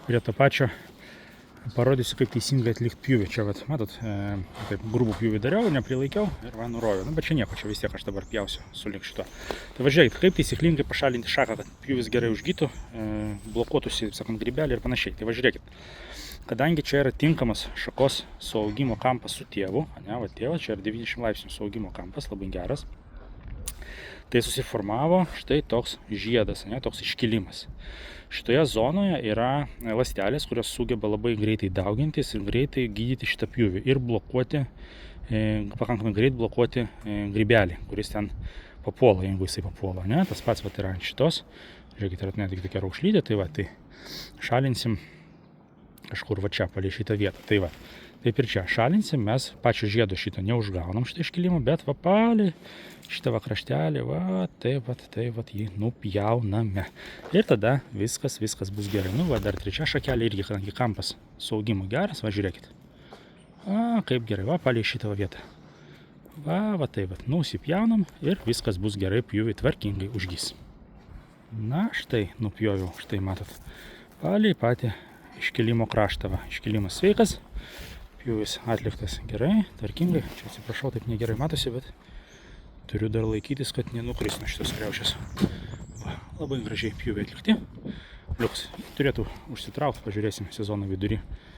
Prie to pačio parodysiu, kaip teisingai atlikti pjūvį. Čia, vat, matot, taip grubų pjūvį dariau, neprilaikiau ir va nuroviau. Nu, bet čia nieko, čia vis tiek aš dabar pjausiu su link šito. Tai važiuokit, kaip taisyklingai pašalinti šaką, kad pjūvis gerai užgytų, blokuotųsi, sakant, grybelį ir panašiai. Tai važiuokit. Kadangi čia yra tinkamas šakos suaugimo kampas su tėvu, ne, va tėvas, čia yra 90 laipsnių suaugimo kampas, labai geras. Tai susiformavo štai toks žiedas, ne, toks iškilimas. Šitoje zonoje yra ląstelės, kurios sugeba labai greitai daugintis ir greitai gydyti šitą pjūvį ir blokuoti, pakankamai greit blokuoti grybelį, kuris ten papuola, jeigu jisai papuola. Ne? Tas pats vat, yra ant šitos. Žiūrėkit, yra net tokia raukšlytė, tai va, tai šalinsim kažkur va čia, palei šitą vietą. Tai va, taip ir čia šalinsim, mes pačio žiedo šito neužgaunam šitą iškilimą, bet va palei šitą va kraštelį, va, taip va, jį nupjauname. Ir tada viskas bus gerai. Nu, va, dar trečia šakelė irgi, kadangi kampas suaugimo geras, va, žiūrėkit. A, kaip gerai, va, palei šitą vietą. Va, taip, va, nusipjaunam ir viskas bus gerai, pjūviai tvarkingai užgys. Na, štai, nupjoviau, štai matot, palei patį iškilimo kraštą, va, iškilimas sveikas, pjūvis atliktas gerai, tvarkingai. Čia atsiprašau, taip negerai matosi, bet turiu dar laikytis, kad nenukris nuo šitos kriaušės. Va, labai gražiai pjūviai atlikti. Liuks, turėtų užsitraukti, pažiūrėsim sezono vidury,